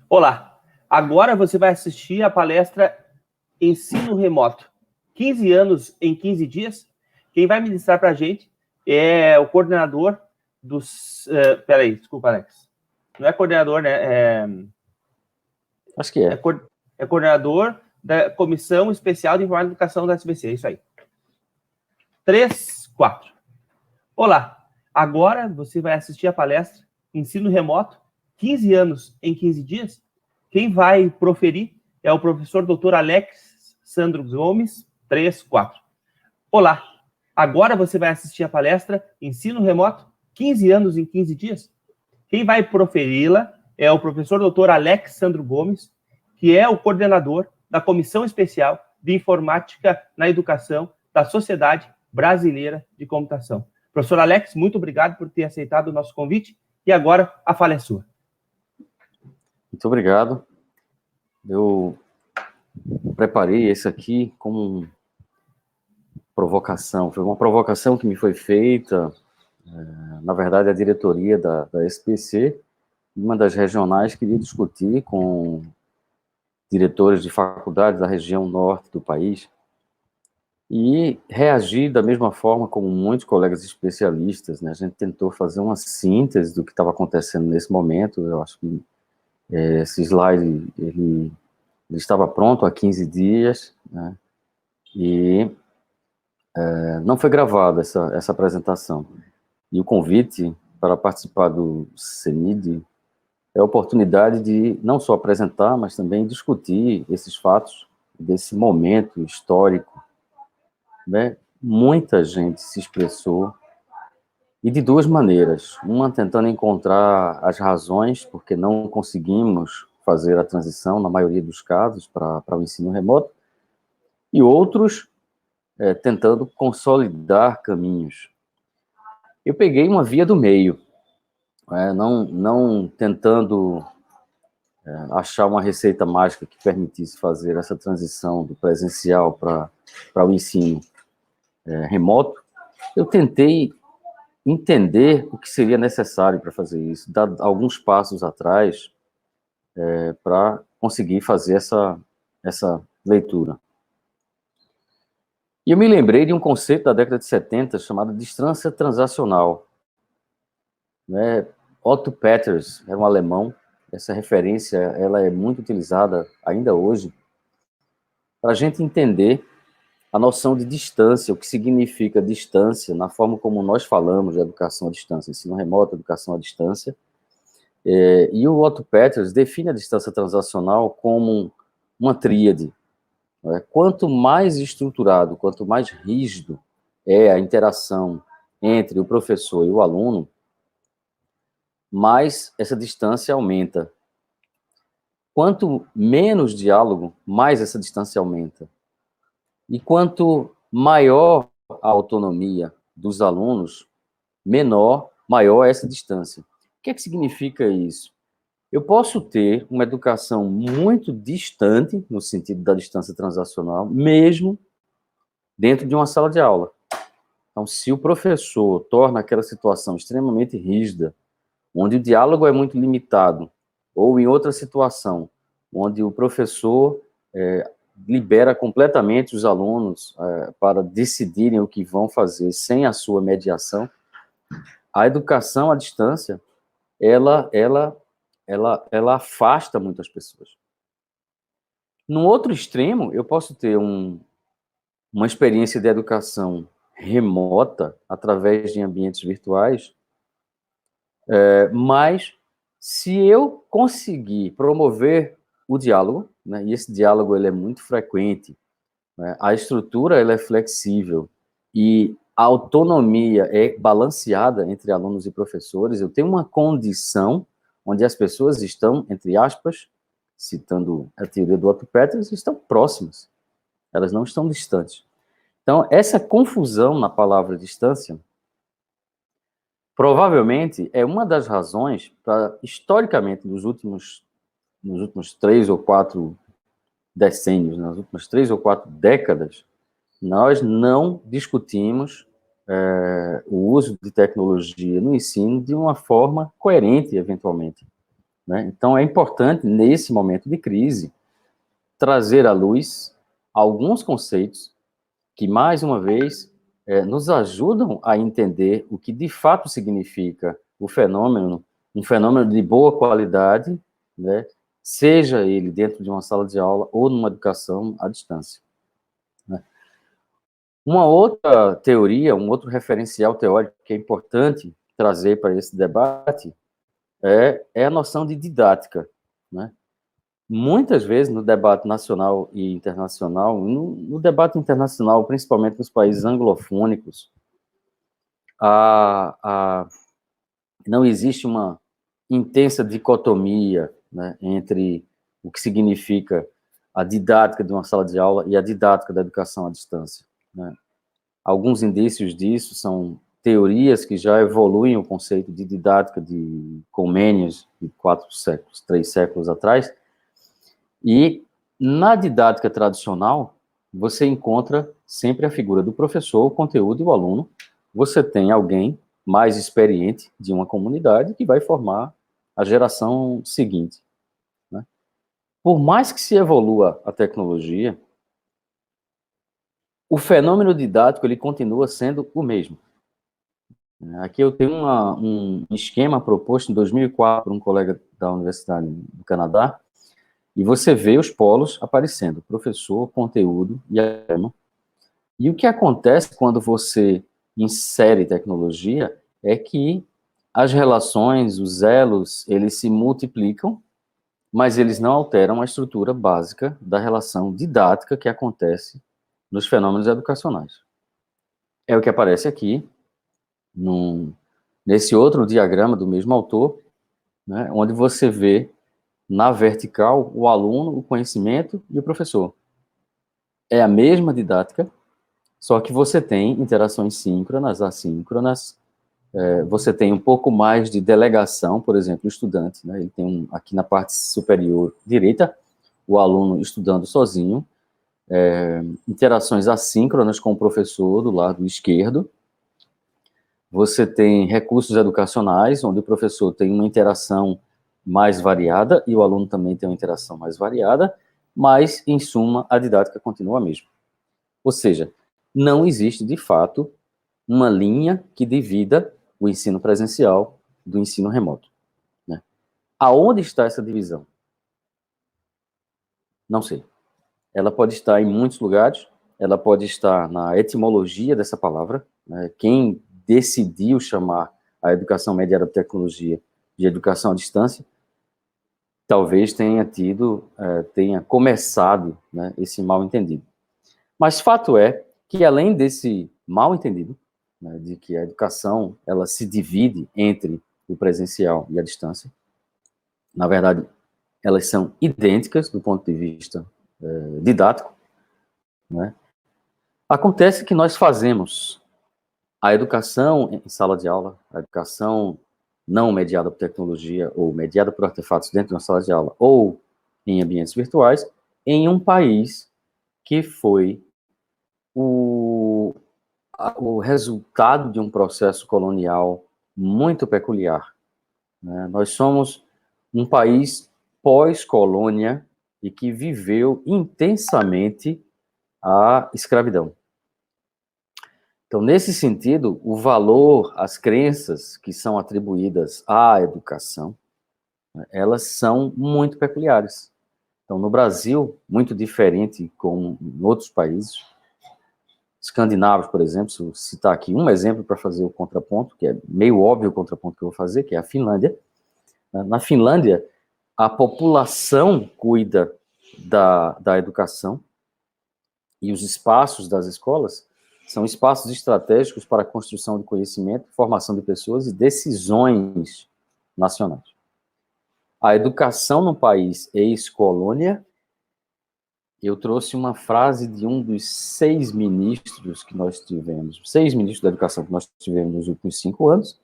Olá, agora você vai assistir a palestra Ensino Remoto, 15 anos em 15 dias. Quem vai ministrar para a gente é o coordenador dos... peraí, desculpa, Alex. Não é coordenador, né? Acho que é. É coordenador da Comissão Especial de Informática e Educação da SBC, é isso aí. 3, 4. Olá, agora você vai assistir a palestra Ensino Remoto, 15 anos em 15 dias. Quem vai proferir é o professor Dr. Alex Sandro Gomes, 3, 4. Olá, agora você vai assistir a palestra Ensino Remoto, 15 anos em 15 dias. Quem vai proferi-la é o professor Dr. Alex Sandro Gomes, que é o coordenador da Comissão Especial de Informática na Educação da Sociedade Brasileira de Computação. Professor Alex, muito obrigado por ter aceitado o nosso convite. E agora, a fala é sua. Muito obrigado. Eu preparei esse aqui como provocação. Foi uma provocação que me foi feita, na verdade, a diretoria da SPC, uma das regionais, queria discutir com diretores de faculdades da região norte do país e reagir da mesma forma como muitos colegas especialistas, né? A gente tentou fazer uma síntese do que estava acontecendo nesse momento. Eu acho que esse slide, ele estava pronto há 15 dias, né? E não foi gravada essa apresentação. E o convite para participar do CENID é a oportunidade de não só apresentar, mas também discutir esses fatos desse momento histórico, né? Muita gente se expressou, e de duas maneiras. Uma tentando encontrar as razões porque não conseguimos fazer a transição, na maioria dos casos, para o ensino remoto, e outros tentando consolidar caminhos. Eu peguei uma via do meio, não tentando achar uma receita mágica que permitisse fazer essa transição do presencial para o ensino remoto. Eu tentei entender o que seria necessário para fazer isso, dar alguns passos atrás para conseguir fazer essa leitura. E eu me lembrei de um conceito da década de 70 chamado distância transacional. Né? Otto Peters era um alemão. Essa referência ela é muito utilizada ainda hoje para a gente entender a noção de distância, o que significa distância, na forma como nós falamos de educação à distância, ensino remoto, educação à distância. E o Otto Peters define a distância transacional como uma tríade. Né? Quanto mais estruturado, quanto mais rígido é a interação entre o professor e o aluno, mais essa distância aumenta. Quanto menos diálogo, mais essa distância aumenta. E quanto maior a autonomia dos alunos, maior essa distância. O que é que significa isso? Eu posso ter uma educação muito distante, no sentido da distância transacional, mesmo dentro de uma sala de aula. Então, se o professor torna aquela situação extremamente rígida, onde o diálogo é muito limitado, ou em outra situação, onde o professor libera completamente os alunos para decidirem o que vão fazer sem a sua mediação, a educação à distância, ela afasta muitas pessoas. No outro extremo, eu posso ter uma experiência de educação remota, através de ambientes virtuais, mas se eu conseguir promover o diálogo, né, e esse diálogo ele é muito frequente, né, a estrutura ela é flexível e a autonomia é balanceada entre alunos e professores, eu tenho uma condição onde as pessoas estão, entre aspas, citando a teoria do Otto Peters, estão próximas, elas não estão distantes. Então, essa confusão na palavra distância provavelmente é uma das razões para, historicamente, nos últimos 3 ou 4 decênios, nas últimas 3 ou 4 décadas, nós não discutimos o uso de tecnologia no ensino de uma forma coerente, eventualmente. né? Então, é importante, nesse momento de crise, trazer à luz alguns conceitos que, mais uma vez, nos ajudam a entender o que de fato significa o fenômeno, um fenômeno de boa qualidade, né? Seja ele dentro de uma sala de aula ou numa educação à distância, né? Uma outra teoria, um outro referencial teórico que é importante trazer para esse debate é a noção de didática, né? Muitas vezes no debate nacional e internacional, no debate internacional, principalmente nos países anglofônicos, não existe uma intensa dicotomia, né, entre o que significa a didática de uma sala de aula e a didática da educação à distância, né? Alguns indícios disso são teorias que já evoluem o conceito de didática de Comênios de 4 séculos, 3 séculos atrás, e na didática tradicional, você encontra sempre a figura do professor, o conteúdo e o aluno. Você tem alguém mais experiente de uma comunidade que vai formar a geração seguinte, né? Por mais que se evolua a tecnologia, o fenômeno didático ele continua sendo o mesmo. Aqui eu tenho um esquema proposto em 2004 por um colega da Universidade do Canadá, e você vê os polos aparecendo, professor, conteúdo e aluno. E o que acontece quando você insere tecnologia é que as relações, os elos, eles se multiplicam, mas eles não alteram a estrutura básica da relação didática que acontece nos fenômenos educacionais. É o que aparece aqui, nesse outro diagrama do mesmo autor, né, onde você vê na vertical o aluno, o conhecimento e o professor. É a mesma didática, só que você tem interações síncronas, assíncronas, você tem um pouco mais de delegação, por exemplo, o estudante, né, ele tem aqui na parte superior direita, o aluno estudando sozinho, interações assíncronas com o professor do lado esquerdo. Você tem recursos educacionais, onde o professor tem uma interação mais variada e o aluno também tem uma interação mais variada, mas, em suma, a didática continua a mesma. Ou seja, não existe, de fato, uma linha que divida o ensino presencial do ensino remoto, né? Aonde está essa divisão? Não sei. Ela pode estar em muitos lugares, ela pode estar na etimologia dessa palavra, né? Quem decidiu chamar a educação mediada por tecnologia de educação à distância, talvez tenha começado, né, esse mal-entendido. Mas fato é que, além desse mal-entendido, né, de que a educação ela se divide entre o presencial e a distância, na verdade, elas são idênticas do ponto de vista didático, né? Acontece que nós fazemos a educação em sala de aula, a educação não mediada por tecnologia ou mediada por artefatos dentro de uma sala de aula ou em ambientes virtuais, em um país que foi o resultado de um processo colonial muito peculiar, né? Nós somos um país pós-colônia e que viveu intensamente a escravidão. Então, nesse sentido, o valor, as crenças que são atribuídas à educação, né, elas são muito peculiares. Então, no Brasil, muito diferente com em outros países, escandinavos, por exemplo, se eu citar aqui um exemplo para fazer o contraponto, que é meio óbvio o contraponto que eu vou fazer, que é a Finlândia. Na Finlândia, a população cuida da educação e os espaços das escolas são espaços estratégicos para a construção de conhecimento, formação de pessoas e decisões nacionais. A educação no país ex-colônia, eu trouxe uma frase de um dos 6 ministros que nós tivemos, 6 ministros da educação que nós tivemos nos últimos 5 anos,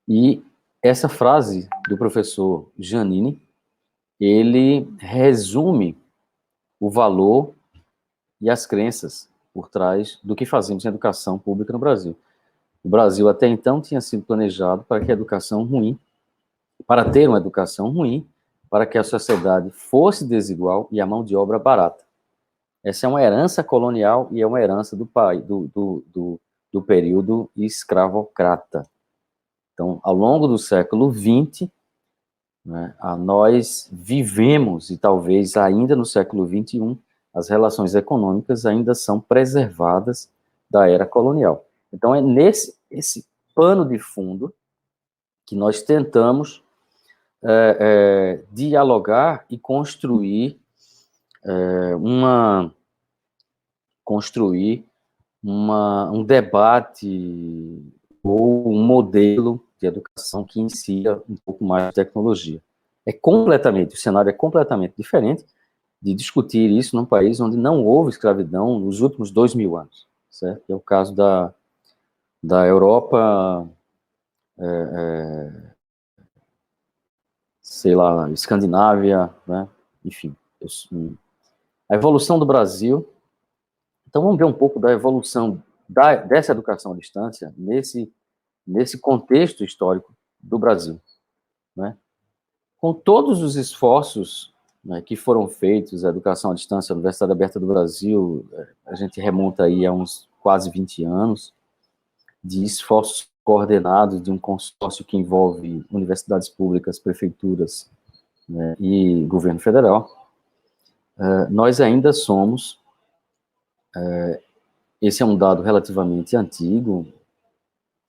e essa frase do professor Giannini, ele resume o valor e as crenças por trás do que fazemos em educação pública no Brasil. O Brasil até então tinha sido planejado para que a educação ruim para ter uma educação ruim, para que a sociedade fosse desigual e a mão de obra barata. Essa é uma herança colonial e é uma herança do período escravocrata. Então, ao longo do século XX, né, nós vivemos, e talvez ainda no século XXI, as relações econômicas ainda são preservadas da era colonial. Então, é nesse esse pano de fundo que nós tentamos dialogar e construir um debate ou um modelo de educação que insira um pouco mais de tecnologia. O cenário é completamente diferente de discutir isso num país onde não houve escravidão nos últimos 2000 anos, certo? É o caso da Europa, sei lá, Escandinávia, né? Enfim, a evolução do Brasil. Então, vamos ver um pouco da evolução dessa educação à distância nesse contexto histórico do Brasil, né? Com todos os esforços, né, que foram feitos, a educação à distância, a Universidade Aberta do Brasil, a gente remonta aí a uns quase 20 anos de esforços coordenados de um consórcio que envolve universidades públicas, prefeituras, né, e governo federal. Nós ainda somos, esse é um dado relativamente antigo,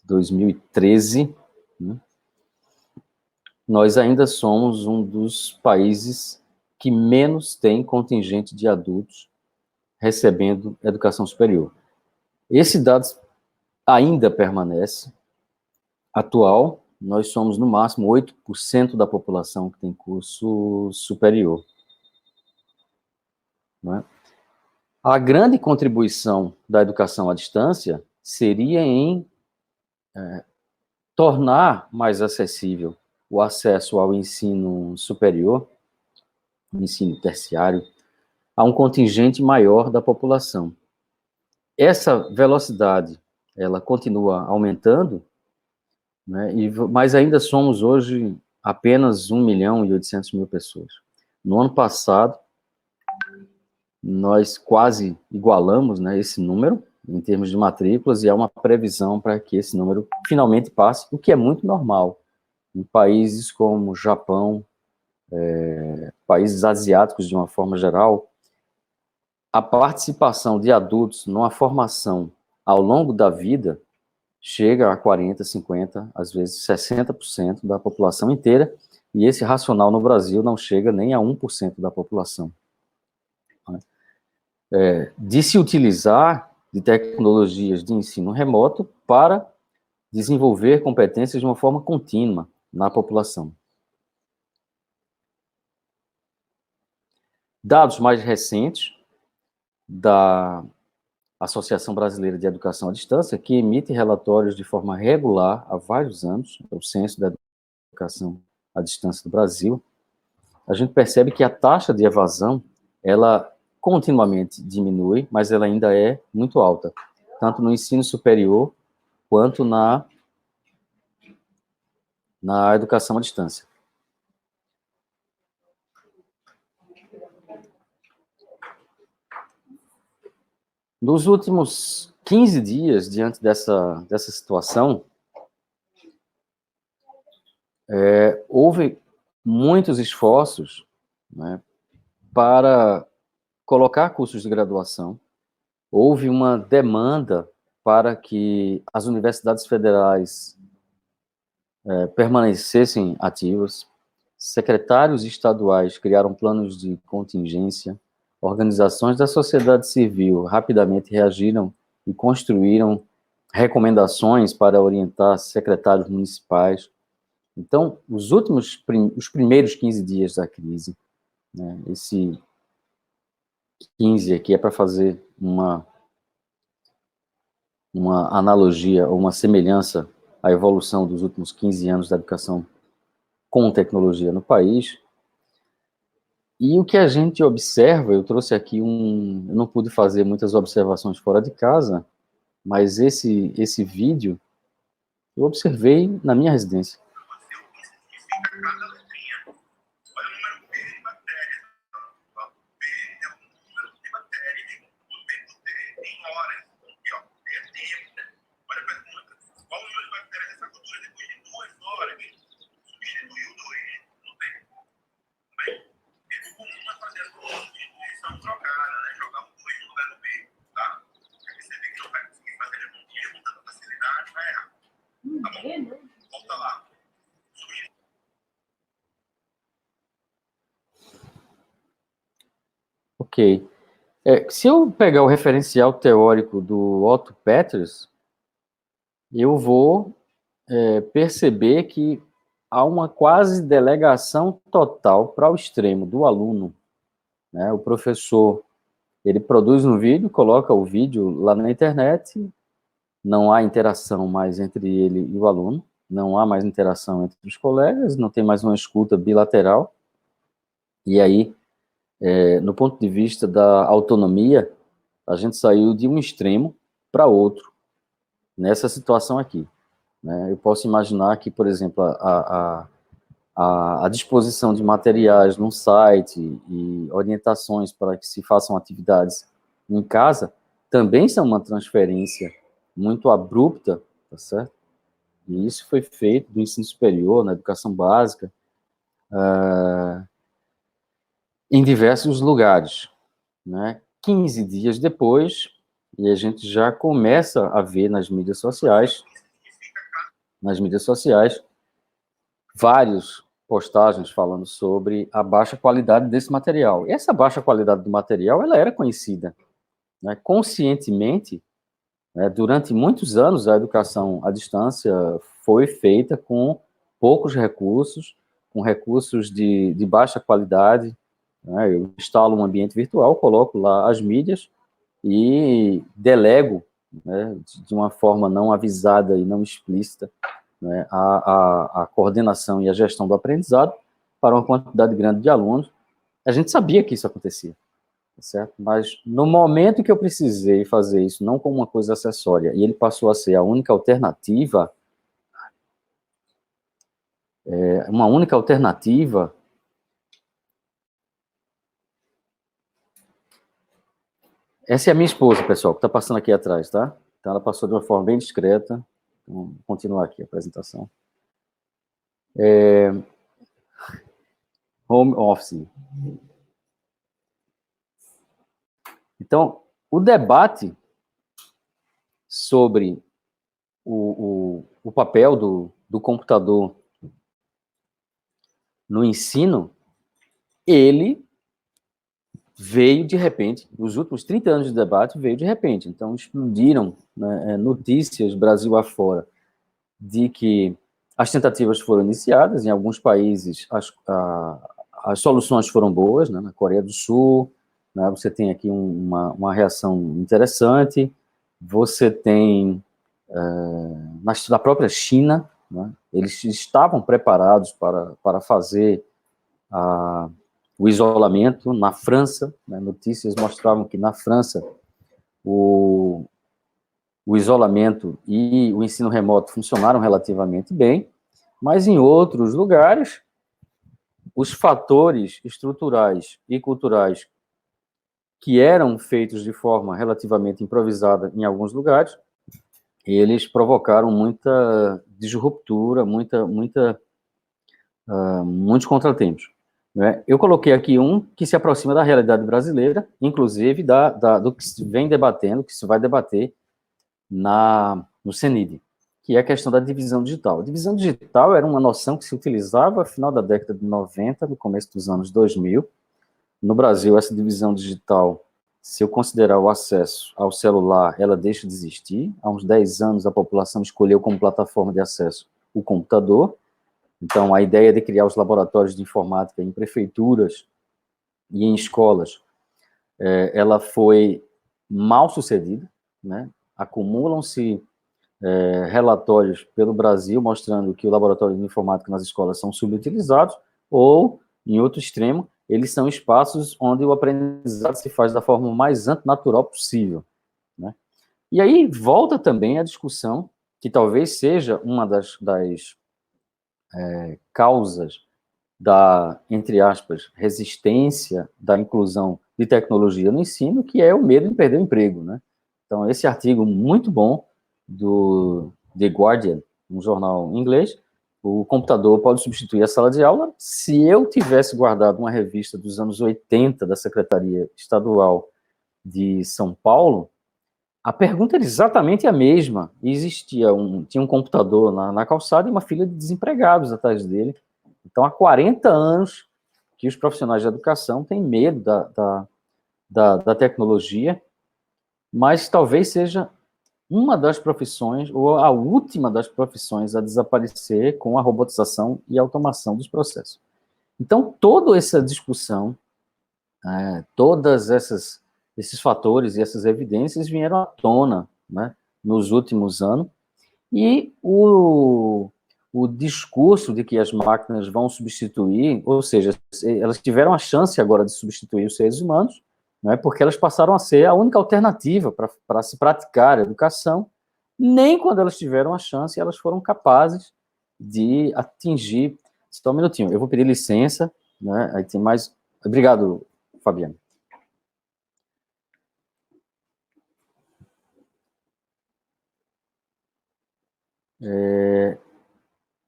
2013, né, nós ainda somos um dos países que menos tem contingente de adultos recebendo educação superior. Esse dado ainda permanece atual, nós somos no máximo 8% da população que tem curso superior. Não é? A grande contribuição da educação à distância seria em tornar mais acessível o acesso ao ensino superior, ensino terciário, a um contingente maior da população. Essa velocidade, ela continua aumentando, né, mas ainda somos hoje apenas 1.800.000 pessoas. No ano passado, nós quase igualamos, né, esse número, em termos de matrículas, e há uma previsão para que esse número finalmente passe, o que é muito normal. Em países como Japão, países asiáticos de uma forma geral, a participação de adultos numa formação ao longo da vida chega a 40%, 50%, às vezes 60% da população inteira, e esse racional no Brasil não chega nem a 1% da população. De se utilizar de tecnologias de ensino remoto para desenvolver competências de uma forma contínua na população. Dados mais recentes da Associação Brasileira de Educação à Distância, que emite relatórios de forma regular há vários anos, o Censo da Educação à Distância do Brasil, a gente percebe que a taxa de evasão, ela continuamente diminui, mas ela ainda é muito alta, tanto no ensino superior quanto na educação à distância. Nos últimos 15 dias, diante dessa situação, houve muitos esforços, né, para colocar cursos de graduação. Houve uma demanda para que as universidades federais permanecessem ativas. Secretários estaduais criaram planos de contingência. Organizações da sociedade civil rapidamente reagiram e construíram recomendações para orientar secretários municipais. Então, os primeiros 15 dias da crise, né, esse 15 aqui é para fazer uma analogia ou uma semelhança à evolução dos últimos 15 anos da educação com tecnologia no país. E o que a gente observa, eu trouxe aqui eu não pude fazer muitas observações fora de casa, mas esse vídeo eu observei na minha residência. Ok. Se eu pegar o referencial teórico do Otto Peters, eu vou perceber que há uma quase delegação total para o extremo do aluno, né? O professor, ele produz um vídeo, coloca o vídeo lá na internet, não há interação mais entre ele e o aluno, não há mais interação entre os colegas, não tem mais uma escuta bilateral, e aí, no ponto de vista da autonomia, a gente saiu de um extremo para outro, nessa situação aqui, né? Eu posso imaginar que, por exemplo, a disposição de materiais no site e orientações para que se façam atividades em casa também são uma transferência muito abrupta, tá certo? E isso foi feito do ensino superior, na educação básica, em diversos lugares, né? 15 dias depois, e a gente já começa a ver nas mídias sociais, vários postagens falando sobre a baixa qualidade desse material. E essa baixa qualidade do material, ela era conhecida, né? Conscientemente, né? Durante muitos anos, a educação à distância foi feita com poucos recursos, com recursos de baixa qualidade, né? Eu instalo um ambiente virtual, coloco lá as mídias e delego, né, de uma forma não avisada e não explícita, né, a coordenação e a gestão do aprendizado para uma quantidade grande de alunos. A gente sabia que isso acontecia, certo? Mas no momento que eu precisei fazer isso, não como uma coisa acessória, e ele passou a ser a única alternativa, uma única alternativa. Essa é a minha esposa, pessoal, que está passando aqui atrás, tá? Então ela passou de uma forma bem discreta. Vamos continuar aqui a apresentação. Home office. Então, o debate sobre o papel do computador no ensino, ele veio de repente, os últimos 30 anos de debate veio de repente. Então, explodiram, né, notícias Brasil afora de que as tentativas foram iniciadas, em alguns países as soluções foram boas, né, na Coreia do Sul, né, você tem aqui uma reação interessante, você tem na própria China, né, eles estavam preparados para fazer o isolamento. Na França, né, notícias mostravam que na França o isolamento e o ensino remoto funcionaram relativamente bem, mas em outros lugares, os fatores estruturais e culturais que eram feitos de forma relativamente improvisada em alguns lugares, eles provocaram muita disruptura, muitos contratempos, né? Eu coloquei aqui um que se aproxima da realidade brasileira, inclusive do que se vem debatendo, que se vai debater no CENID, que é a questão da divisão digital. A divisão digital era uma noção que se utilizava no final da década de 90, no começo dos anos 2000. No Brasil, essa divisão digital, se eu considerar o acesso ao celular, ela deixa de existir. Há uns 10 anos, a população escolheu como plataforma de acesso o computador. Então, a ideia de criar os laboratórios de informática em prefeituras e em escolas, ela foi mal sucedida, né? Acumulam-se relatórios pelo Brasil mostrando que o laboratório de informática nas escolas são subutilizados, ou, em outro extremo, eles são espaços onde o aprendizado se faz da forma mais antinatural possível, né? E aí volta também a discussão, que talvez seja uma das causas da, entre aspas, resistência da inclusão de tecnologia no ensino, que é o medo de perder o emprego, né? Então, esse artigo muito bom do The Guardian, um jornal inglês, o computador pode substituir a sala de aula. Se eu tivesse guardado uma revista dos anos 80 da Secretaria Estadual de São Paulo, a pergunta era exatamente a mesma. Tinha um computador na calçada e uma fila de desempregados atrás dele. Então, há 40 anos que os profissionais de educação têm medo da tecnologia, mas talvez seja uma das profissões, ou a última das profissões a desaparecer com a robotização e automação dos processos. Então, toda essa discussão, todas esses fatores e essas evidências vieram à tona, né, nos últimos anos, e o discurso de que as máquinas vão substituir, ou seja, elas tiveram a chance agora de substituir os seres humanos, né, porque elas passaram a ser a única alternativa para se praticar a educação. Nem quando elas tiveram a chance, elas foram capazes de atingir. Só um minutinho, eu vou pedir licença, né, aí tem mais... Obrigado, Fabiano.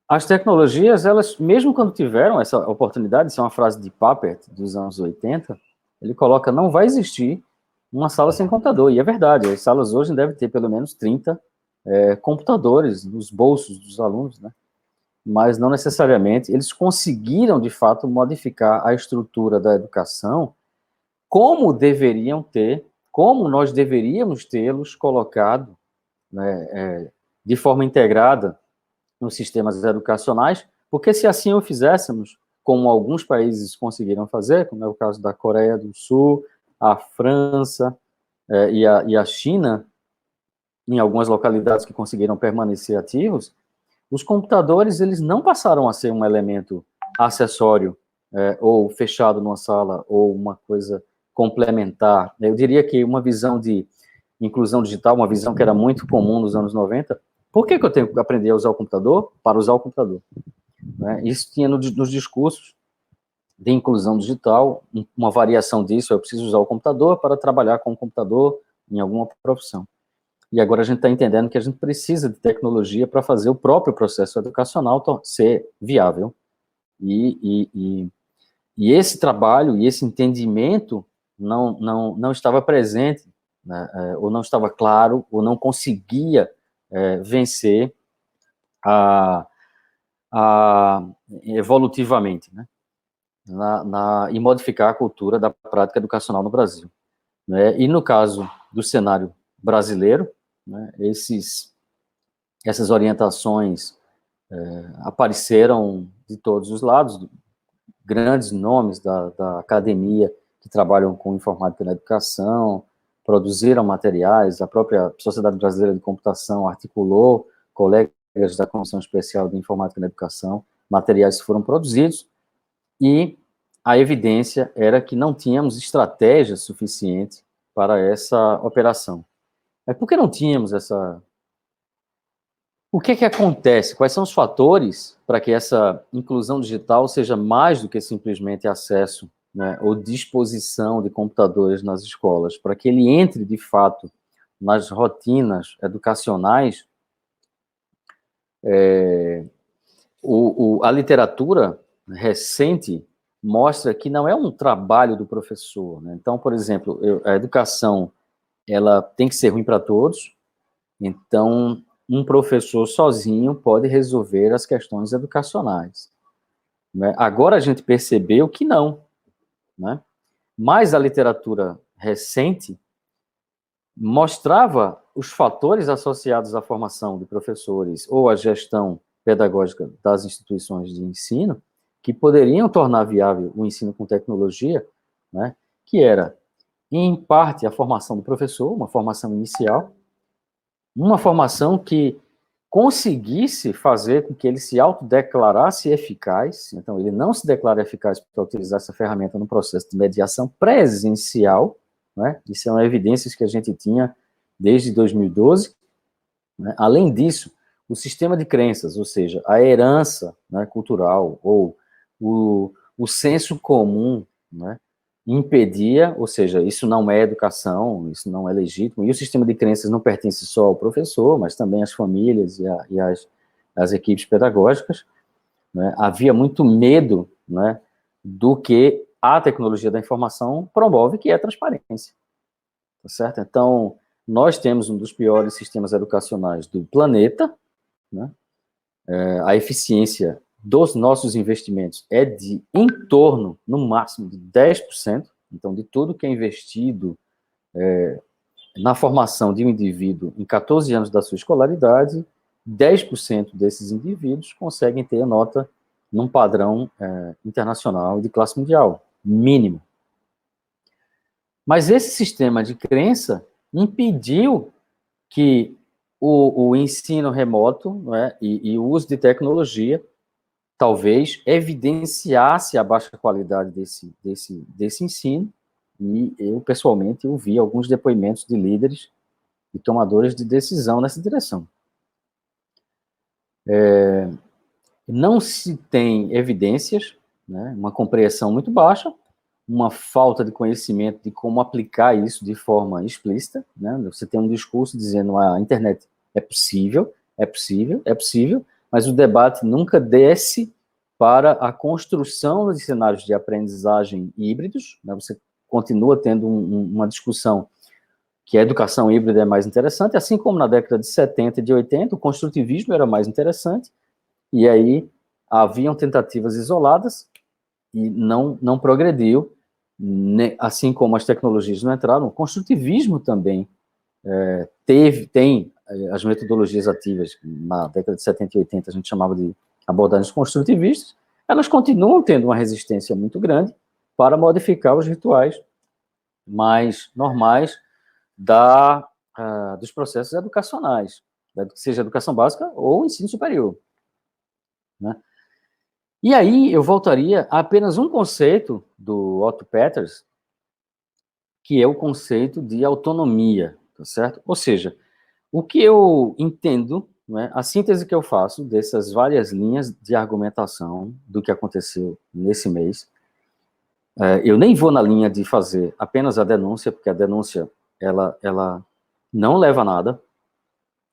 As tecnologias, elas, mesmo quando tiveram essa oportunidade, isso é uma frase de Papert, dos anos 80, ele coloca, não vai existir uma sala sem computador, e é verdade, as salas hoje devem ter pelo menos 30 computadores nos bolsos dos alunos, né? Mas não necessariamente, eles conseguiram, de fato, modificar a estrutura da educação como deveriam ter, como nós deveríamos tê-los colocado, né, de forma integrada nos sistemas educacionais, porque se assim o fizéssemos, como alguns países conseguiram fazer, como é o caso da Coreia do Sul, a França e a China, em algumas localidades que conseguiram permanecer ativos, os computadores, eles não passaram a ser um elemento acessório ou fechado numa sala ou uma coisa complementar. Eu diria que uma visão de inclusão digital, uma visão que era muito comum nos anos 90, por que eu tenho que aprender a usar o computador? Para usar o computador. Né? Isso tinha nos discursos de inclusão digital, uma variação disso, eu preciso usar o computador para trabalhar com o computador em alguma profissão. E agora a gente está entendendo que a gente precisa de tecnologia para fazer o próprio processo educacional ser viável. E esse trabalho e esse entendimento não estava presente, né, ou não estava claro, ou não conseguia vencer evolutivamente, né, e modificar a cultura da prática educacional no Brasil. Né? E no caso do cenário brasileiro, né, essas orientações apareceram de todos os lados, grandes nomes da academia que trabalham com informática na educação, produziram materiais, a própria Sociedade Brasileira de Computação articulou, colegas da Comissão Especial de Informática na Educação, materiais foram produzidos, e a evidência era que não tínhamos estratégia suficiente para essa operação. Mas por que não tínhamos essa... O que acontece? Quais são os fatores para que essa inclusão digital seja mais do que simplesmente acesso, né, ou disposição de computadores nas escolas? Para que ele entre, de fato, nas rotinas educacionais, a literatura recente mostra que não é um trabalho do professor. Né? Então, por exemplo, a educação ela tem que ser ruim para todos, então um professor sozinho pode resolver as questões educacionais. Né? Agora a gente percebeu que não. Né? Mas a literatura recente mostrava os fatores associados à formação de professores ou à gestão pedagógica das instituições de ensino que poderiam tornar viável o ensino com tecnologia, né? Que era, em parte, a formação do professor, uma formação inicial, uma formação que conseguisse fazer com que ele se autodeclarasse eficaz, então ele não se declara eficaz para utilizar essa ferramenta no processo de mediação presencial, né? Isso é uma evidência que a gente tinha desde 2012. Né? Além disso, o sistema de crenças, ou seja, a herança, né, cultural, ou o senso comum, né, impedia, ou seja, isso não é educação, isso não é legítimo, e o sistema de crenças não pertence só ao professor, mas também às famílias e às equipes pedagógicas. Né? Havia muito medo, né, do que a tecnologia da informação promove, que é a transparência. Tá certo? Então, nós temos um dos piores sistemas educacionais do planeta, né? A eficiência dos nossos investimentos é de em torno, no máximo, de 10%, Então, de tudo que é investido na formação de um indivíduo em 14 anos da sua escolaridade, 10% desses indivíduos conseguem ter a nota num padrão internacional de classe mundial, mínimo. Mas esse sistema de crença impediu que o ensino remoto, né, e o uso de tecnologia talvez evidenciasse a baixa qualidade desse ensino, e eu, pessoalmente, ouvi alguns depoimentos de líderes e tomadores de decisão nessa direção. Não se tem evidências, né, uma compreensão muito baixa, uma falta de conhecimento de como aplicar isso de forma explícita, né? Você tem um discurso dizendo a internet é possível, mas o debate nunca desce para a construção de cenários de aprendizagem híbridos, né? Você continua tendo uma discussão que a educação híbrida é mais interessante, assim como na década de 70 e de 80, o construtivismo era mais interessante, e aí haviam tentativas isoladas, e não progrediu, assim como as tecnologias não entraram. O construtivismo também tem as metodologias ativas, na década de 70 e 80 a gente chamava de abordagens construtivistas, elas continuam tendo uma resistência muito grande para modificar os rituais mais normais dos processos educacionais, seja educação básica ou ensino superior, né? E aí eu voltaria a apenas um conceito do Otto Peters, que é o conceito de autonomia, tá certo? Ou seja, o que eu entendo, né, a síntese que eu faço dessas várias linhas de argumentação do que aconteceu nesse mês, eu nem vou na linha de fazer apenas a denúncia, porque a denúncia ela não leva a nada,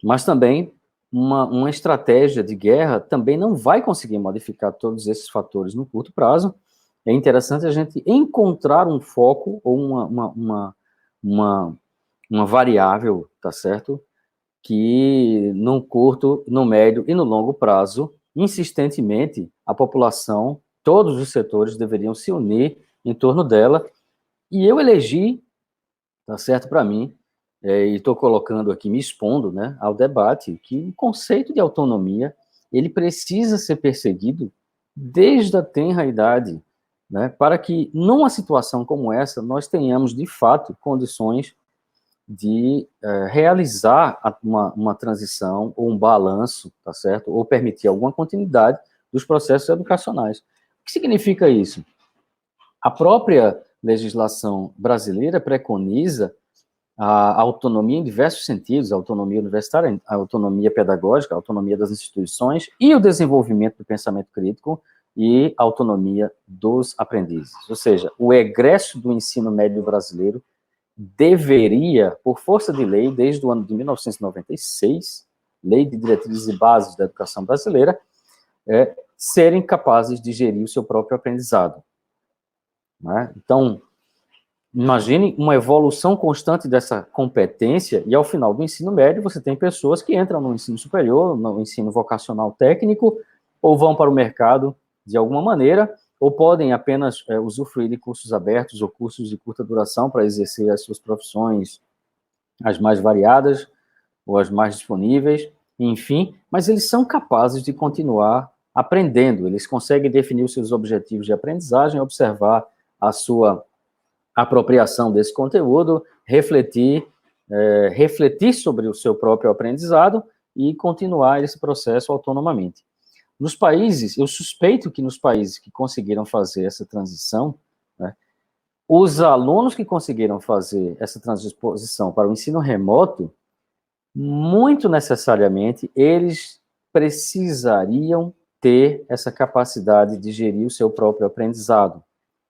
mas também uma estratégia de guerra também não vai conseguir modificar todos esses fatores no curto prazo. É interessante a gente encontrar um foco ou uma variável, tá certo? Que no curto, no médio e no longo prazo, insistentemente, a população, todos os setores deveriam se unir em torno dela. E eu elegi, tá certo, para mim, e estou colocando aqui, me expondo, né, ao debate, que o conceito de autonomia, ele precisa ser perseguido desde a tenra idade, né, para que, numa situação como essa, nós tenhamos, de fato, condições de realizar uma transição ou um balanço, tá certo, ou permitir alguma continuidade dos processos educacionais. O que significa isso? A própria legislação brasileira preconiza a autonomia em diversos sentidos, a autonomia universitária, a autonomia pedagógica, a autonomia das instituições e o desenvolvimento do pensamento crítico e a autonomia dos aprendizes. Ou seja, o egresso do ensino médio brasileiro deveria, por força de lei, desde o ano de 1996, Lei de Diretrizes e Bases da Educação Brasileira, serem capazes de gerir o seu próprio aprendizado, né? Então, imagine uma evolução constante dessa competência, e ao final do ensino médio você tem pessoas que entram no ensino superior, no ensino vocacional técnico, ou vão para o mercado de alguma maneira, ou podem apenas usufruir de cursos abertos ou cursos de curta duração para exercer as suas profissões, as mais variadas, ou as mais disponíveis, enfim, mas eles são capazes de continuar aprendendo, eles conseguem definir os seus objetivos de aprendizagem, observar a sua apropriação desse conteúdo, refletir sobre o seu próprio aprendizado e continuar esse processo autonomamente. Nos países, eu suspeito que nos países que conseguiram fazer essa transição, né, os alunos que conseguiram fazer essa transição para o ensino remoto, muito necessariamente, eles precisariam ter essa capacidade de gerir o seu próprio aprendizado.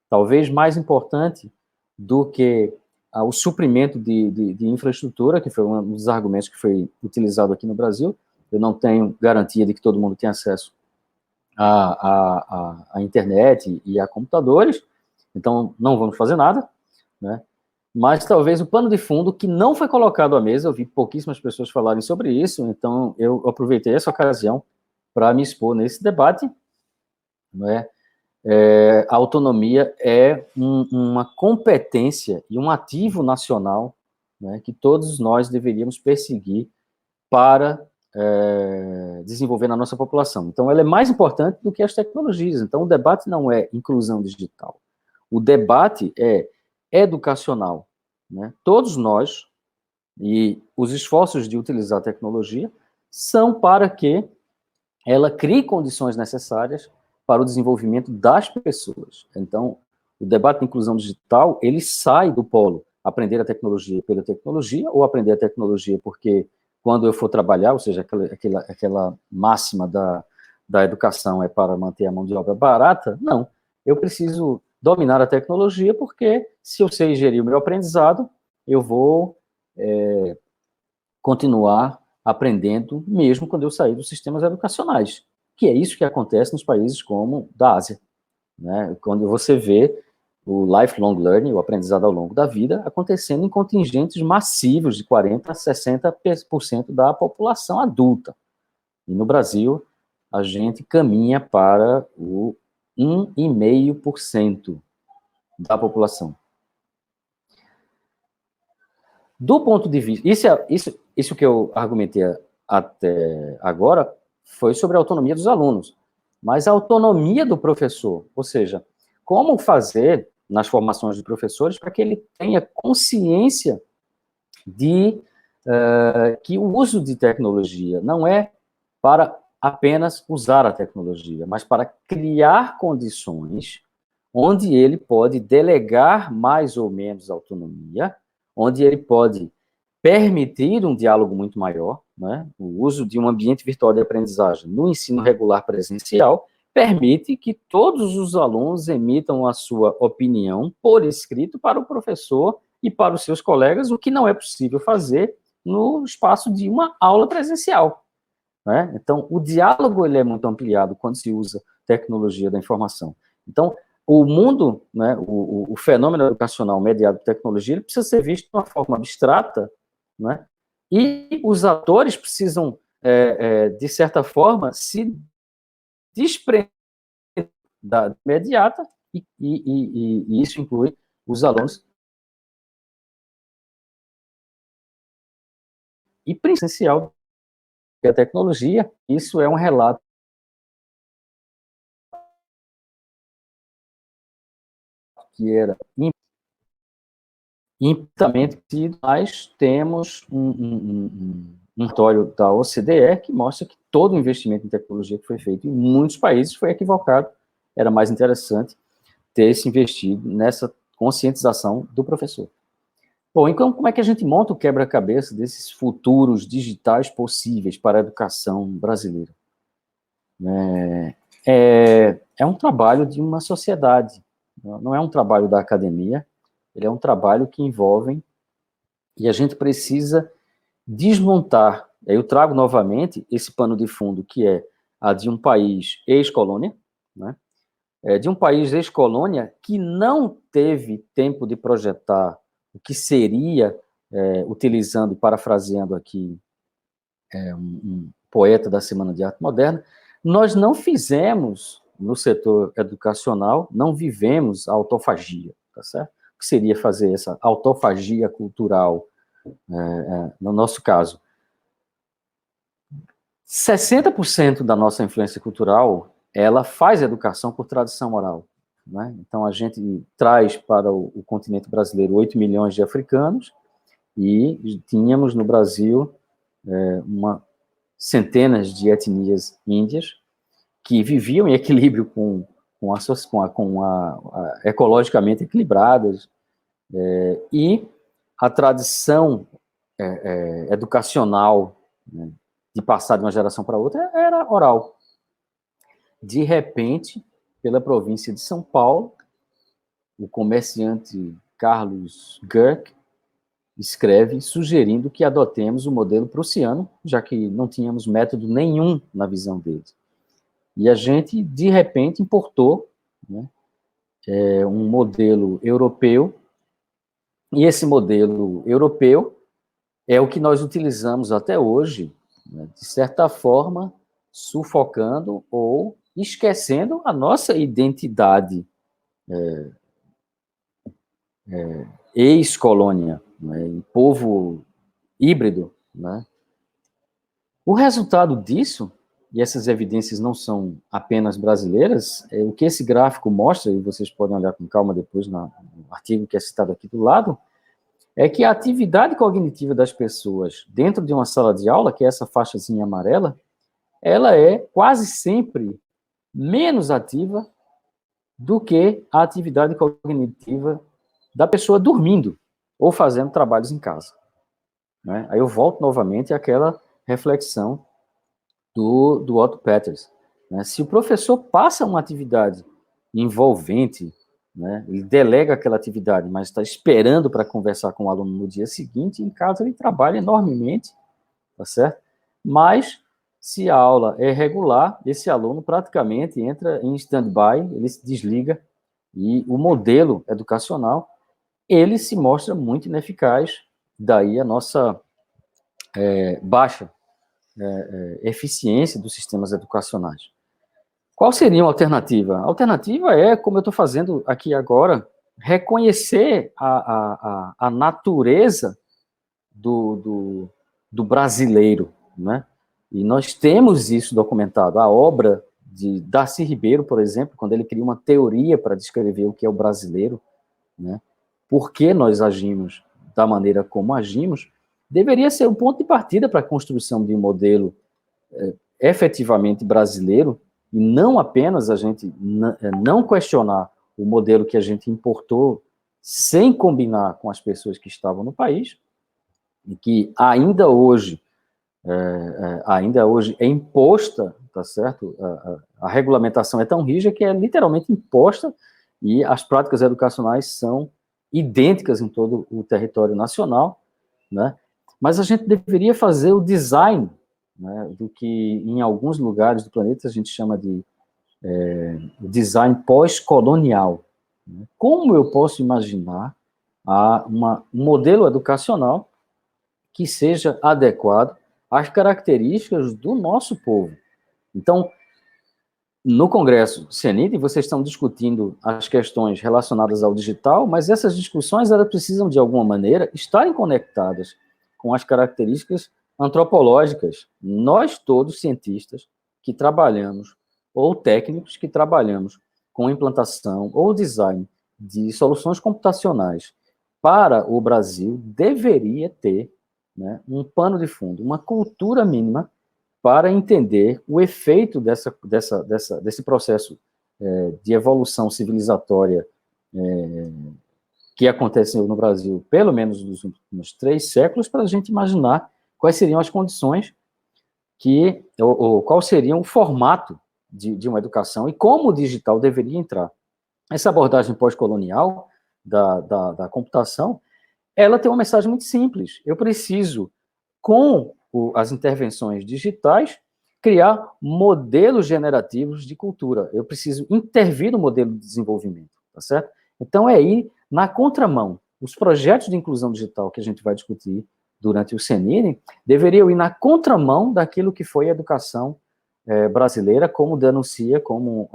Talvez mais importante do que o suprimento de infraestrutura, que foi um dos argumentos que foi utilizado aqui no Brasil. Eu não tenho garantia de que todo mundo tem acesso à internet e a computadores, então não vamos fazer nada, né? Mas talvez o pano de fundo que não foi colocado à mesa, eu vi pouquíssimas pessoas falarem sobre isso, então eu aproveitei essa ocasião para me expor nesse debate, não é? a autonomia é uma competência e um ativo nacional, né, que todos nós deveríamos perseguir para desenvolver na nossa população. Então, ela é mais importante do que as tecnologias. Então, o debate não é inclusão digital. O debate é educacional, né? Todos nós, e os esforços de utilizar a tecnologia são para que ela crie condições necessárias para o desenvolvimento das pessoas. Então, o debate de inclusão digital, ele sai do polo aprender a tecnologia pela tecnologia, ou aprender a tecnologia porque quando eu for trabalhar, ou seja, aquela máxima da educação é para manter a mão de obra barata. Não, eu preciso dominar a tecnologia porque se eu sei gerir o meu aprendizado, eu vou continuar aprendendo mesmo quando eu sair dos sistemas educacionais, que é isso que acontece nos países como da Ásia, né? Quando você vê o lifelong learning, o aprendizado ao longo da vida, acontecendo em contingentes massivos de 40% a 60% da população adulta. E no Brasil, a gente caminha para o 1,5% da população. Do ponto de vista... Isso que eu argumentei até agora foi sobre a autonomia dos alunos, mas a autonomia do professor, ou seja, como fazer nas formações de professores para que ele tenha consciência de que o uso de tecnologia não é para apenas usar a tecnologia, mas para criar condições onde ele pode delegar mais ou menos autonomia, onde ele pode permitir um diálogo muito maior, né? O uso de um ambiente virtual de aprendizagem no ensino regular presencial permite que todos os alunos emitam a sua opinião por escrito para o professor e para os seus colegas, o que não é possível fazer no espaço de uma aula presencial, né? Então, o diálogo ele é muito ampliado quando se usa tecnologia da informação. Então, o mundo, né, o fenômeno educacional mediado por tecnologia, ele precisa ser visto de uma forma abstrata, né? E os atores precisam, de certa forma, se desprender da imediata, e isso inclui os alunos. E essencial que a tecnologia, isso é um relato que era implamente, nós temos um relatório da OCDE que mostra que todo o investimento em tecnologia que foi feito em muitos países foi equivocado. Era mais interessante ter se investido nessa conscientização do professor. Bom, então como é que a gente monta o quebra-cabeça desses futuros digitais possíveis para a educação brasileira? É um trabalho de uma sociedade, não é um trabalho da academia, ele é um trabalho que envolve, e a gente precisa desmontar. Eu trago novamente esse pano de fundo, que é a de um país ex-colônia, né? De um país ex-colônia que não teve tempo de projetar o que seria, utilizando, parafraseando aqui um poeta da Semana de Arte Moderna, nós não fizemos, no setor educacional, não vivemos a autofagia, tá certo? O que seria fazer essa autofagia cultural, no nosso caso? 60% da nossa influência cultural, ela faz educação por tradição oral, né? Então, a gente traz para o continente brasileiro 8 milhões de africanos, e tínhamos no Brasil centenas de etnias índias que viviam em equilíbrio ecologicamente equilibradas, e a tradição educacional, né, de passar de uma geração para outra era oral. De repente, pela província de São Paulo, o comerciante Carlos Gurk escreve sugerindo que adotemos o modelo prussiano, já que não tínhamos método nenhum na visão deles. E a gente, de repente, importou, né, um modelo europeu, e esse modelo europeu é o que nós utilizamos até hoje, né, de certa forma, sufocando ou esquecendo a nossa identidade ex-colônia, né, povo híbrido, né? O resultado disso, e essas evidências não são apenas brasileiras, o que esse gráfico mostra, e vocês podem olhar com calma depois no artigo que é citado aqui do lado, é que a atividade cognitiva das pessoas dentro de uma sala de aula, que é essa faixazinha amarela, ela é quase sempre menos ativa do que a atividade cognitiva da pessoa dormindo ou fazendo trabalhos em casa, né? Aí eu volto novamente àquela reflexão do Otto Peters, né? Se o professor passa uma atividade envolvente, né, ele delega aquela atividade, mas está esperando para conversar com o aluno no dia seguinte, em casa ele trabalha enormemente, tá certo? Mas, se a aula é regular, esse aluno praticamente entra em stand-by, ele se desliga, e o modelo educacional, ele se mostra muito ineficaz, daí a nossa baixa eficiência dos sistemas educacionais. Qual seria uma alternativa? A alternativa é, como eu estou fazendo aqui agora, reconhecer a natureza do brasileiro, né? E nós temos isso documentado. A obra de Darcy Ribeiro, por exemplo, quando ele cria uma teoria para descrever o que é o brasileiro, né? Por que nós agimos da maneira como agimos, deveria ser um ponto de partida para a construção de um modelo efetivamente brasileiro, e não apenas a gente não questionar o modelo que a gente importou sem combinar com as pessoas que estavam no país, e que ainda hoje é imposta, tá certo? A regulamentação é tão rígida que é literalmente imposta, e as práticas educacionais são idênticas em todo o território nacional, né? Mas a gente deveria fazer o design, né, do que em alguns lugares do planeta a gente chama de design pós-colonial. Né? Como eu posso imaginar um modelo educacional que seja adequado às características do nosso povo? Então, no Congresso CENID, vocês estão discutindo as questões relacionadas ao digital, mas essas discussões elas precisam, de alguma maneira, estarem conectadas com as características antropológicas. Nós todos, cientistas, que trabalhamos, ou técnicos que trabalhamos com implantação ou design de soluções computacionais para o Brasil, deveria ter, né, um pano de fundo, uma cultura mínima para entender o efeito desse processo de evolução civilizatória que aconteceu no Brasil, pelo menos nos últimos 3 séculos, para a gente imaginar quais seriam as condições ou qual seria o formato de uma educação e como o digital deveria entrar. Essa abordagem pós-colonial da computação, ela tem uma mensagem muito simples. Eu preciso, com as intervenções digitais, criar modelos generativos de cultura. Eu preciso intervir no modelo de desenvolvimento, tá certo? Então, é ir na contramão. Os projetos de inclusão digital que a gente vai discutir durante o CENID deveriam ir na contramão daquilo que foi a educação brasileira, como denuncia, como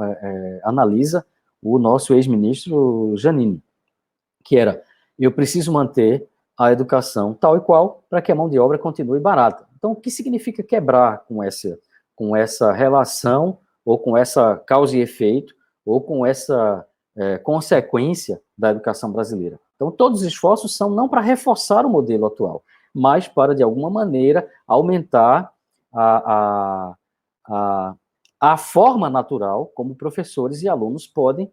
analisa o nosso ex-ministro Janine, que era, eu preciso manter a educação tal e qual para que a mão de obra continue barata. Então, o que significa quebrar com essa relação, ou com essa causa e efeito, ou com essa consequência da educação brasileira? Então, todos os esforços são não para reforçar o modelo atual, mas para, de alguma maneira, aumentar a forma natural como professores e alunos podem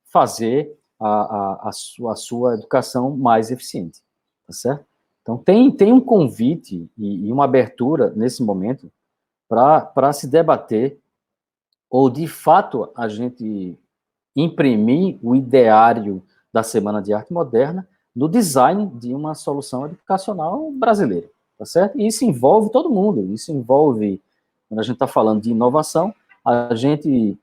fazer a sua educação mais eficiente, tá certo? Então, tem um convite e uma abertura, nesse momento, para se debater, ou, de fato, a gente imprimir o ideário da Semana de Arte Moderna no design de uma solução educacional brasileira, tá certo? E isso envolve todo mundo, isso envolve, quando a gente está falando de inovação, a gente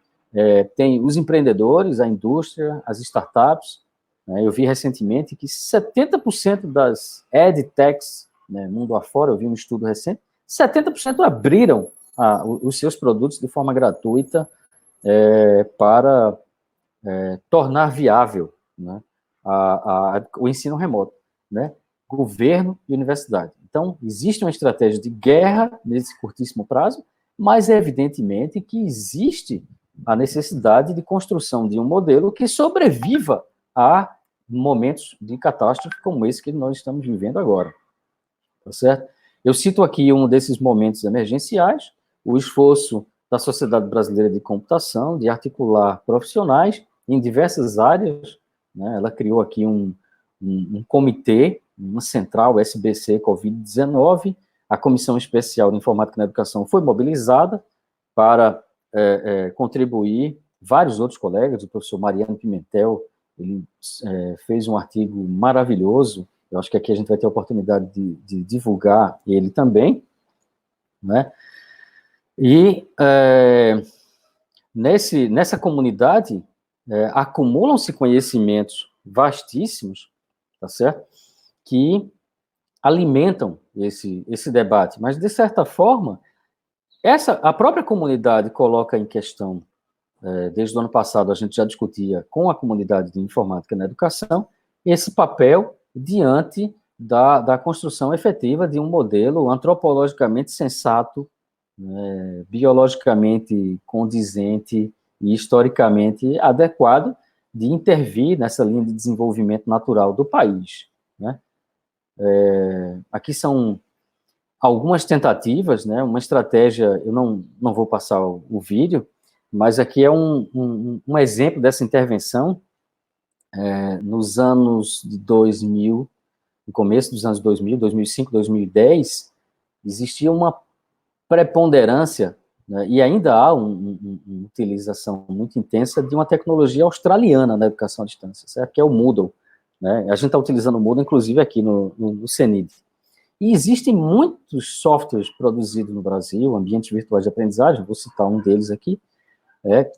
tem os empreendedores, a indústria, as startups, né? Eu vi recentemente que 70% das edtechs, né, mundo afora, eu vi um estudo recente, 70% abriram os seus produtos de forma gratuita para tornar viável, né, o ensino remoto, né, governo e universidade. Então, existe uma estratégia de guerra nesse curtíssimo prazo, mas é evidentemente que existe a necessidade de construção de um modelo que sobreviva a momentos de catástrofe como esse que nós estamos vivendo agora. Tá certo? Eu cito aqui um desses momentos emergenciais, o esforço da Sociedade Brasileira de Computação de articular profissionais em diversas áreas, né? Ela criou aqui um comitê, uma central SBC Covid-19, a Comissão Especial de Informática na Educação foi mobilizada para contribuir, vários outros colegas, o professor Mariano Pimentel, ele fez um artigo maravilhoso, eu acho que aqui a gente vai ter a oportunidade de divulgar ele também, né? E nessa comunidade acumulam-se conhecimentos vastíssimos, tá certo? Que alimentam esse debate, mas de certa forma a própria comunidade coloca em questão, desde o ano passado a gente já discutia com a comunidade de informática na educação, esse papel diante da construção efetiva de um modelo antropologicamente sensato, biologicamente condizente e historicamente adequado de intervir nessa linha de desenvolvimento natural do país, né? Aqui são algumas tentativas, né? Uma estratégia, eu não vou passar o vídeo, mas aqui é um exemplo dessa intervenção nos anos de 2000, no começo dos anos 2000, 2005, 2010, existia uma preponderância, né, e ainda há uma utilização muito intensa de uma tecnologia australiana na educação à distância, certo? Que é o Moodle, né? A gente está utilizando o Moodle, inclusive, aqui no CENID. E existem muitos softwares produzidos no Brasil, ambientes virtuais de aprendizagem, vou citar um deles aqui,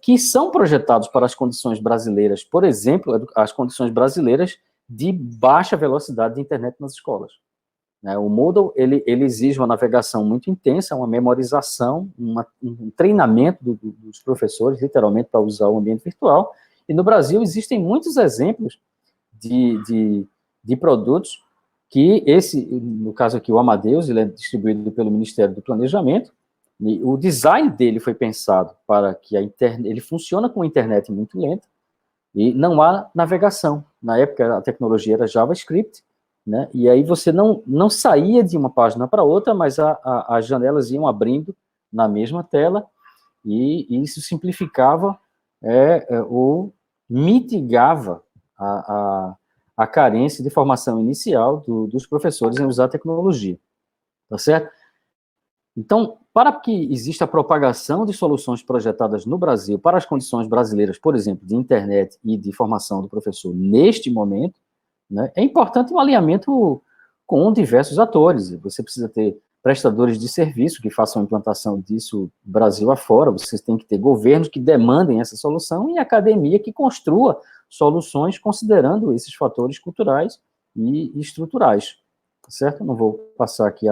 que são projetados para as condições brasileiras, por exemplo, as condições brasileiras de baixa velocidade de internet nas escolas. O Moodle, ele exige uma navegação muito intensa, uma memorização, um treinamento dos professores, literalmente, para usar o ambiente virtual, e no Brasil existem muitos exemplos de produtos que no caso aqui, o Amadeus, ele é distribuído pelo Ministério do Planejamento, e o design dele foi pensado para que ele funciona com a internet muito lenta, e não há navegação. Na época, a tecnologia era JavaScript, né? E aí você não saía de uma página para outra, mas as janelas iam abrindo na mesma tela, e isso simplificava ou mitigava a carência de formação inicial dos professores em usar a tecnologia, tá certo? Então, para que exista a propagação de soluções projetadas no Brasil para as condições brasileiras, por exemplo, de internet e de formação do professor neste momento, né, é importante um alinhamento com diversos atores. Você precisa ter prestadores de serviço que façam a implantação disso Brasil afora, vocês têm que ter governos que demandem essa solução e academia que construa soluções considerando esses fatores culturais e estruturais, certo? Não vou passar aqui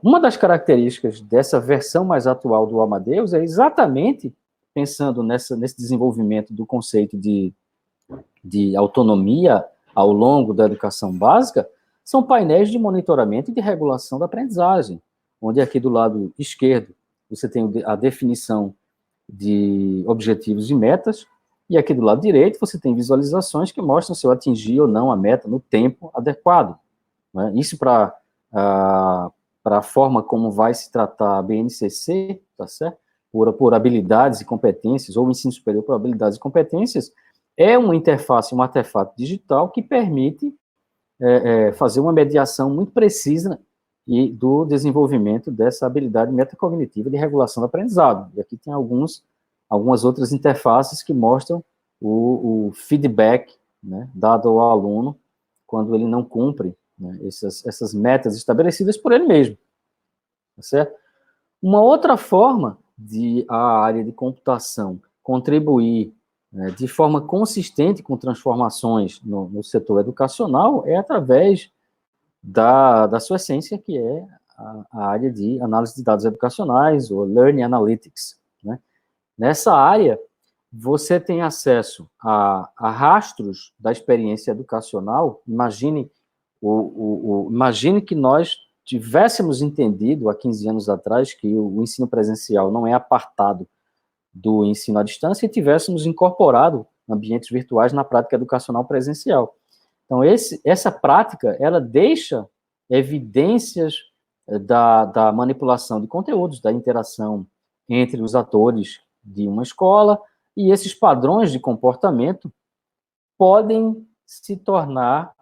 Uma das características dessa versão mais atual do Amadeus é exatamente pensando nesse desenvolvimento do conceito de autonomia ao longo da educação básica, são painéis de monitoramento e de regulação da aprendizagem, onde aqui do lado esquerdo você tem a definição de objetivos e metas, e aqui do lado direito você tem visualizações que mostram se eu atingi ou não a meta no tempo adequado, né? Isso para a forma como vai se tratar a BNCC, tá certo? Por habilidades e competências, ou ensino superior por habilidades e competências, é uma interface, um artefato digital que permite fazer uma mediação muito precisa do desenvolvimento dessa habilidade metacognitiva de regulação do aprendizado. E aqui tem algumas outras interfaces que mostram o feedback, né, dado ao aluno quando ele não cumpre, né, essas metas estabelecidas por ele mesmo. Tá certo? Uma outra forma de a área de computação contribuir de forma consistente com transformações no setor educacional é através da sua essência, que é a área de análise de dados educacionais, ou Learning Analytics, né? Nessa área, você tem acesso a rastros da experiência educacional. Imagine que nós tivéssemos entendido há 15 anos atrás que o ensino presencial não é apartado do ensino à distância e tivéssemos incorporado ambientes virtuais na prática educacional presencial. Então, essa prática, ela deixa evidências da manipulação de conteúdos, da interação entre os atores de uma escola, e esses padrões de comportamento podem se tornar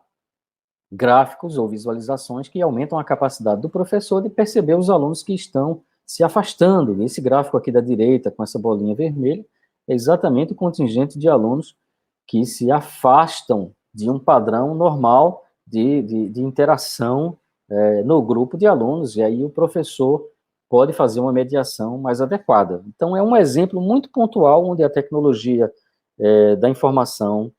gráficos ou visualizações que aumentam a capacidade do professor de perceber os alunos que estão se afastando. Esse gráfico aqui da direita, com essa bolinha vermelha, é exatamente o contingente de alunos que se afastam de um padrão normal de interação no grupo de alunos, e aí o professor pode fazer uma mediação mais adequada. Então, é um exemplo muito pontual onde a tecnologia da informação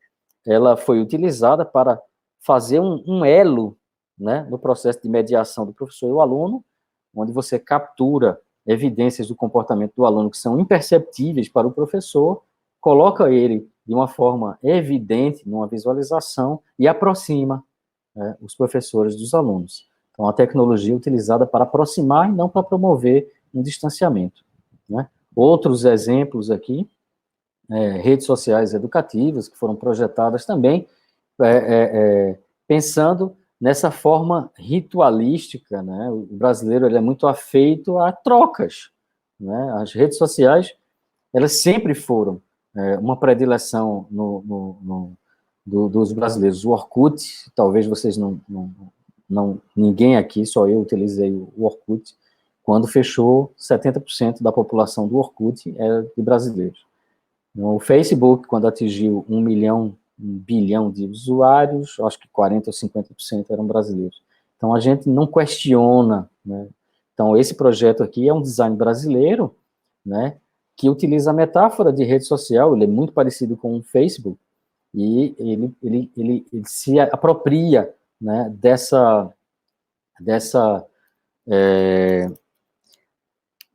ela foi utilizada para fazer um elo, né, no processo de mediação do professor e o aluno, onde você captura evidências do comportamento do aluno que são imperceptíveis para o professor, coloca ele de uma forma evidente, numa visualização, e aproxima os professores dos alunos. Então, a tecnologia é utilizada para aproximar e não para promover um distanciamento, né? Outros exemplos aqui, redes sociais educativas, que foram projetadas também, pensando nessa forma ritualística, né? O brasileiro ele é muito afeito a trocas, né? As redes sociais, elas sempre foram uma predileção dos brasileiros. O Orkut, talvez vocês ninguém aqui, só eu utilizei o Orkut, quando fechou, 70% da população do Orkut era de brasileiros. O Facebook, quando atingiu 1 bilhão de usuários, acho que 40% ou 50% eram brasileiros. Então, a gente não questiona, né? Então, esse projeto aqui é um design brasileiro, né, que utiliza a metáfora de rede social, ele é muito parecido com o Facebook, e ele se apropria, né, dessa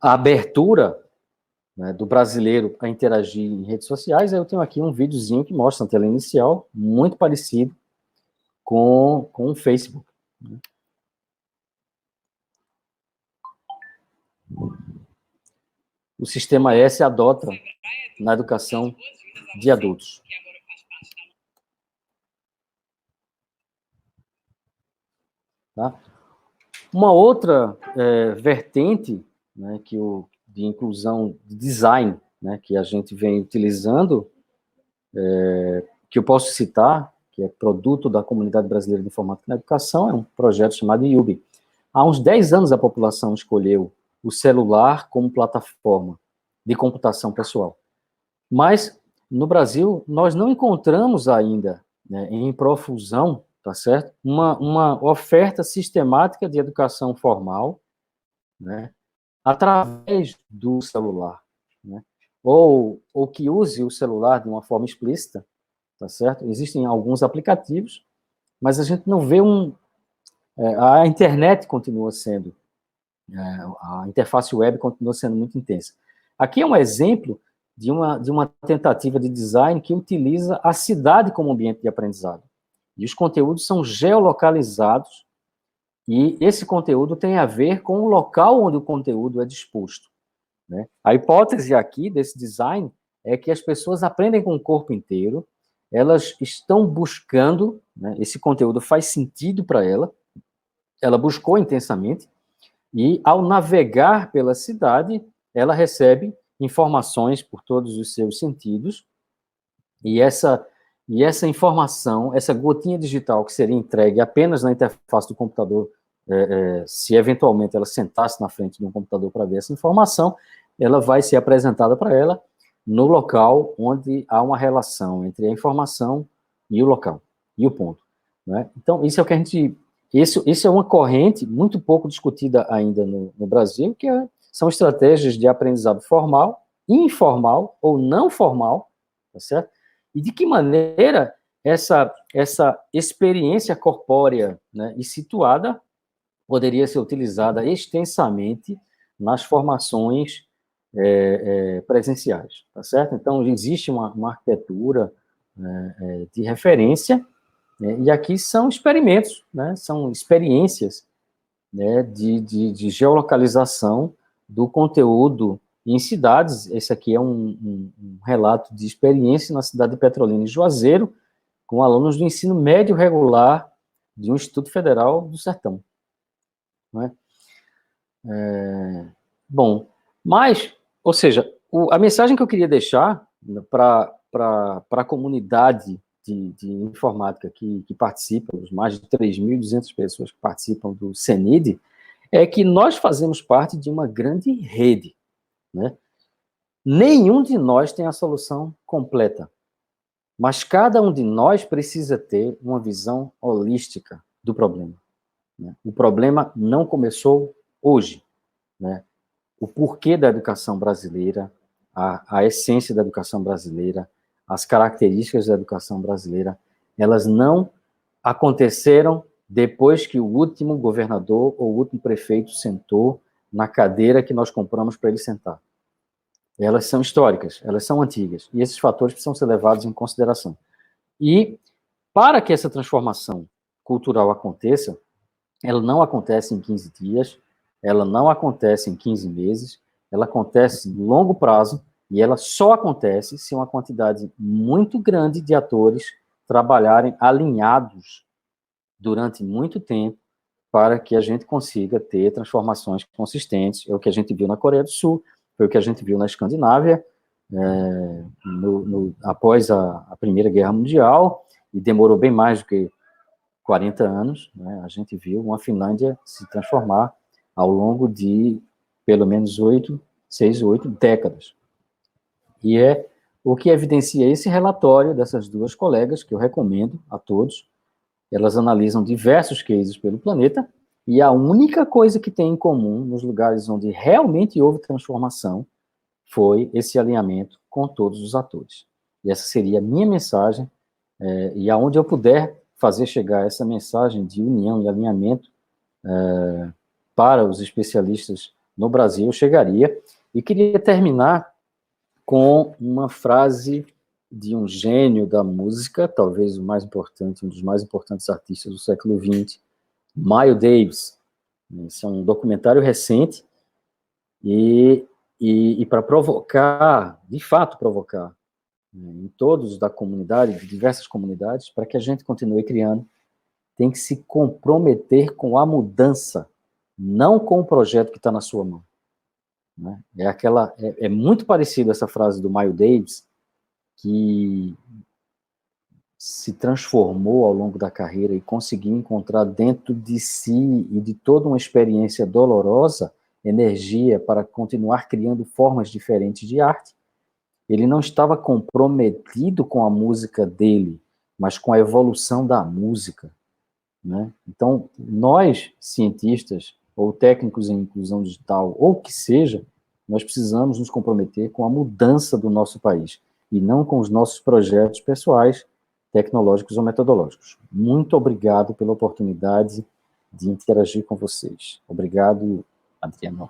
abertura, né, do brasileiro a interagir em redes sociais. Eu tenho aqui um videozinho que mostra a tela inicial, muito parecido com o Facebook, né? O Sistema S adota na educação de adultos. Tá? Uma outra vertente, né, de inclusão de design, né, que a gente vem utilizando, que eu posso citar, que é produto da Comunidade Brasileira de Informática na Educação, é um projeto chamado IUB. Há uns 10 anos a população escolheu o celular como plataforma de computação pessoal. Mas, no Brasil, nós não encontramos ainda, né, em profusão, tá certo? Uma oferta sistemática de educação formal, né, através do celular, né? Ou que use o celular de uma forma explícita, tá certo? Existem alguns aplicativos, mas a gente não vê a internet continua sendo, a interface web continua sendo muito intensa. Aqui é um exemplo de uma tentativa de design que utiliza a cidade como ambiente de aprendizado. E os conteúdos são geolocalizados, e esse conteúdo tem a ver com o local onde o conteúdo é disposto, né? A hipótese aqui desse design é que as pessoas aprendem com o corpo inteiro, elas estão buscando, né, esse conteúdo faz sentido para ela buscou intensamente, e ao navegar pela cidade, ela recebe informações por todos os seus sentidos, e essa informação, essa gotinha digital que seria entregue apenas na interface do computador, se eventualmente ela sentasse na frente de um computador para ver essa informação, ela vai ser apresentada para ela no local onde há uma relação entre a informação e o local, e o ponto, né? Então, isso é o que a gente... Isso é uma corrente muito pouco discutida ainda no Brasil, que são estratégias de aprendizado formal, informal ou não formal, tá certo? E de que maneira essa experiência corpórea, né, e situada poderia ser utilizada extensamente nas formações presenciais, tá certo? Então, existe uma arquitetura de referência, né, e aqui são experimentos, né, são experiências, né, de geolocalização do conteúdo em cidades. Esse aqui é um relato de experiência na cidade de Petrolina e Juazeiro, com alunos do ensino médio regular de um Instituto Federal do Sertão. Né? Bom, mas, ou seja, a mensagem que eu queria deixar para a comunidade de informática que participa, os mais de 3.200 pessoas que participam do CENID, é que nós fazemos parte de uma grande rede, né? Nenhum de nós tem a solução completa, mas cada um de nós precisa ter uma visão holística do problema, né? O problema não começou hoje, né? O porquê da educação brasileira, a essência da educação brasileira, as características da educação brasileira, elas não aconteceram depois que o último governador ou o último prefeito sentou na cadeira que nós compramos para ele sentar. Elas são históricas, elas são antigas, e esses fatores precisam ser levados em consideração. E, para que essa transformação cultural aconteça, ela não acontece em 15 dias, ela não acontece em 15 meses, ela acontece em longo prazo, e ela só acontece se uma quantidade muito grande de atores trabalharem alinhados durante muito tempo para que a gente consiga ter transformações consistentes. É o que a gente viu na Coreia do Sul, foi o que a gente viu na Escandinávia, após a Primeira Guerra Mundial, e demorou bem mais do que 40 anos, né? A gente viu uma Finlândia se transformar ao longo de pelo menos 6 ou 8 décadas. E é o que evidencia esse relatório dessas duas colegas, que eu recomendo a todos. Elas analisam diversos cases pelo planeta, e a única coisa que tem em comum nos lugares onde realmente houve transformação foi esse alinhamento com todos os atores. E essa seria a minha mensagem, e aonde eu puder fazer chegar essa mensagem de união e alinhamento para os especialistas no Brasil, eu chegaria. E queria terminar com uma frase de um gênio da música, talvez o mais importante, um dos mais importantes artistas do século XX, Miles Davis. Esse é um documentário recente, e para provocar, de fato provocar, em todos da comunidade, de diversas comunidades, para que a gente continue criando, tem que se comprometer com a mudança, não com o projeto que está na sua mão. Né? É muito parecido essa frase do Miles Davis, que se transformou ao longo da carreira e conseguiu encontrar dentro de si e de toda uma experiência dolorosa energia para continuar criando formas diferentes de arte. Ele não estava comprometido com a música dele, mas com a evolução da música. Né? Então, nós, cientistas, ou técnicos em inclusão digital, ou o que seja, nós precisamos nos comprometer com a mudança do nosso país, e não com os nossos projetos pessoais, tecnológicos ou metodológicos. Muito obrigado pela oportunidade de interagir com vocês. Obrigado, Adriano.